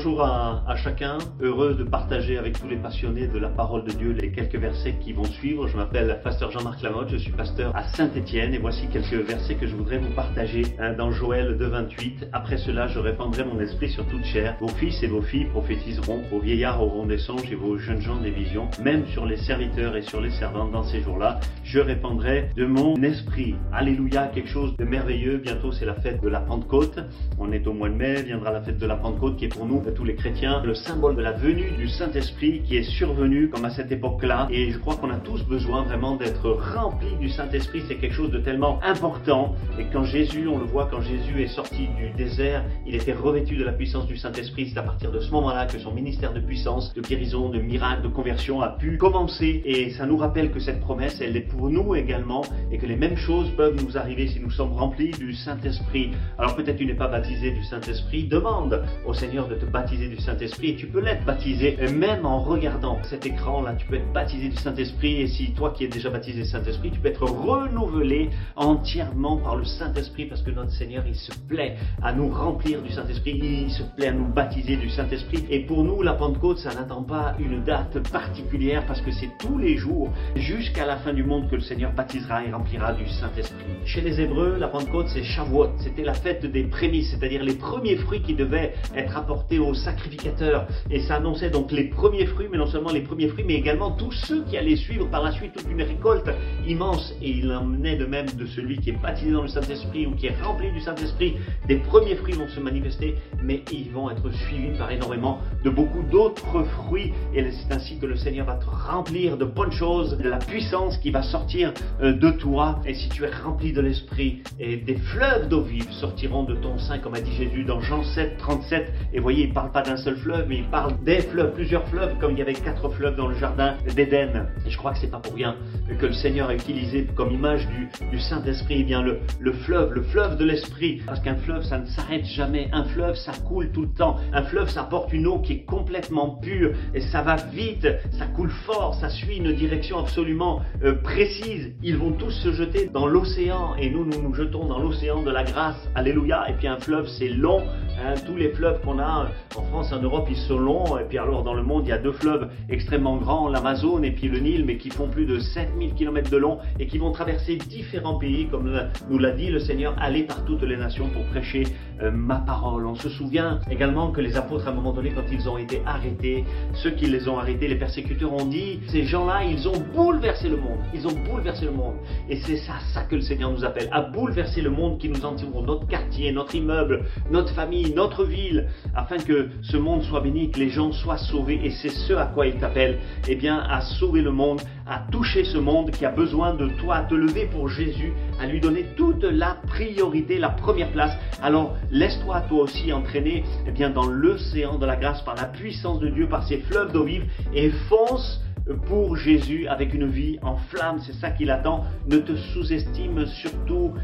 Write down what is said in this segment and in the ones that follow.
Bonjour à chacun, heureux de partager avec tous les passionnés de la parole de Dieu les quelques versets qui vont suivre. Je m'appelle pasteur Jean-Marc Lamotte, je suis pasteur à Saint-Étienne et voici quelques versets que je voudrais vous partager dans Joël 2,28. Après cela, je répandrai mon esprit sur toute chair. Vos fils et vos filles prophétiseront, vos vieillards auront des songes et vos jeunes gens des visions. Même sur les serviteurs et sur les servantes dans ces jours-là, je répandrai de mon esprit. Alléluia, quelque chose de merveilleux. Bientôt, c'est la fête de la Pentecôte. On est au mois de mai, viendra la fête de la Pentecôte qui est pour nous, tous les chrétiens, le symbole de la venue du Saint-Esprit qui est survenu comme à cette époque-là. Et je crois qu'on a tous besoin vraiment d'être remplis du Saint-Esprit. C'est quelque chose de tellement important. Et quand Jésus, on le voit, quand Jésus est sorti du désert, il était revêtu de la puissance du Saint-Esprit. C'est à partir de ce moment-là que son ministère de puissance, de guérison, de miracle, de conversion a pu commencer. Et ça nous rappelle que cette promesse, elle est pour nous également et que les mêmes choses peuvent nous arriver si nous sommes remplis du Saint-Esprit. Alors peut-être tu n'es pas baptisé du Saint-Esprit, demande au Seigneur de te baptiser du Saint-Esprit et tu peux l'être baptisé même en regardant cet écran là, tu peux être baptisé du Saint-Esprit et si toi qui es déjà baptisé du Saint-Esprit, tu peux être renouvelé entièrement par le Saint-Esprit parce que notre Seigneur il se plaît à nous remplir du Saint-Esprit, il se plaît à nous baptiser du Saint-Esprit et pour nous la Pentecôte ça n'attend pas une date particulière parce que c'est tous les jours jusqu'à la fin du monde que le Seigneur baptisera et remplira du Saint-Esprit. Chez les Hébreux, la Pentecôte c'est Shavuot, c'était la fête des prémices, c'est-à-dire les premiers fruits qui devaient être apportés aux sacrificateurs et ça annonçait donc les premiers fruits, mais non seulement les premiers fruits mais également tous ceux qui allaient suivre par la suite toute une récolte immense et il en est de même de celui qui est baptisé dans le Saint-Esprit ou qui est rempli du Saint-Esprit. Des premiers fruits vont se manifester mais ils vont être suivis par énormément de beaucoup d'autres fruits et c'est ainsi que le Seigneur va te remplir de bonnes choses, de la puissance qui va sortir de toi et si tu es rempli de l'Esprit et des fleuves d'eau vive sortiront de ton sein comme a dit Jésus dans Jean 7, 37 et voyez il ne parle pas d'un seul fleuve mais il parle des fleuves, plusieurs fleuves comme il y avait 4 fleuves dans le jardin d'Éden et je crois que c'est pas pour rien que le Seigneur a utilisé comme image du Saint-Esprit eh bien le fleuve de l'Esprit parce qu'un fleuve ça ne s'arrête jamais, un fleuve ça coule tout le temps, un fleuve ça porte une eau qui est complètement pure et ça va vite, ça coule fort, ça suit une direction absolument précise, ils vont tous se jeter dans l'océan et nous nous jetons dans l'océan de la grâce, alléluia et puis un fleuve c'est long, hein, tous les fleuves qu'on a en France, en Europe ils sont longs et puis alors dans le monde il y a 2 fleuves extrêmement grands, l'Amazone et puis le Nil mais qui font plus de 7000 km de long et qui vont traverser différents pays comme nous l'a dit le Seigneur, allez par toutes les nations pour prêcher ma parole. On se souvient également que les apôtres à un moment donné quand ils ont été arrêtés, ceux qui les ont arrêtés, les persécuteurs ont dit ces gens-là ils ont bouleversé le monde, ils ont bouleversé le monde et c'est ça que le Seigneur nous appelle, à bouleverser le monde qui nous entoure, notre quartier, notre immeuble, notre famille, notre ville, afin que ce monde soit béni, que les gens soient sauvés et c'est ce à quoi il t'appelle, eh bien à sauver le monde, à toucher ce monde qui a besoin de toi, à te lever pour Jésus, à lui donner toute la priorité, la première place. Alors laisse-toi toi aussi entraîner eh bien, dans l'océan de la grâce par la puissance de Dieu, par ses fleuves d'eau vive et fonce pour Jésus avec une vie en flamme, c'est ça qu'il attend. Ne te sous-estime surtout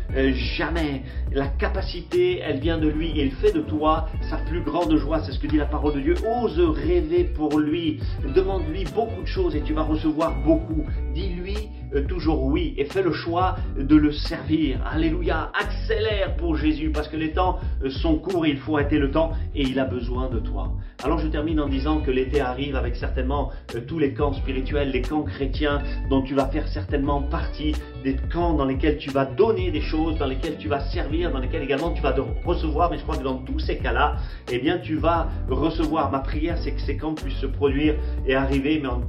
jamais. La capacité, elle vient de lui et il fait de toi sa plus grande joie, c'est ce que dit la parole de Dieu. Ose rêver pour lui, demande-lui beaucoup de choses et tu vas recevoir beaucoup. Dis-lui toujours oui et fais le choix de le servir. Alléluia, accélère pour Jésus parce que les temps sont courts et il faut arrêter le temps et il a besoin de toi. Alors je termine en disant que l'été arrive avec certainement tous les camps spirituels, les camps chrétiens dont tu vas faire certainement partie, des camps dans lesquels tu vas donner des choses, dans lesquels tu vas servir, dans lesquels également tu vas recevoir, mais je crois que dans tous ces cas-là, eh bien tu vas recevoir. Ma prière c'est que ces camps puissent se produire et arriver, mais en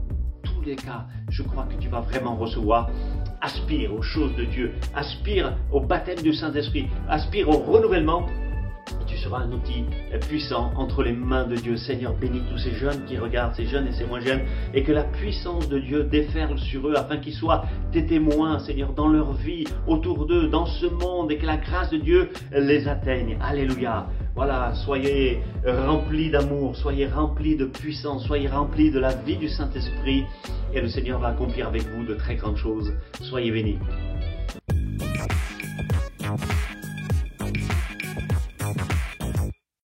tous les cas, je crois que tu vas vraiment recevoir. Aspire aux choses de Dieu, aspire au baptême du Saint-Esprit, aspire au renouvellement. Et tu seras un outil puissant entre les mains de Dieu. Seigneur, bénis tous ces jeunes qui regardent, ces jeunes et ces moins jeunes, et que la puissance de Dieu déferle sur eux afin qu'ils soient tes témoins, Seigneur, dans leur vie, autour d'eux, dans ce monde, et que la grâce de Dieu les atteigne. Alléluia. Voilà, soyez remplis d'amour, soyez remplis de puissance, soyez remplis de la vie du Saint-Esprit, et le Seigneur va accomplir avec vous de très grandes choses. Soyez bénis.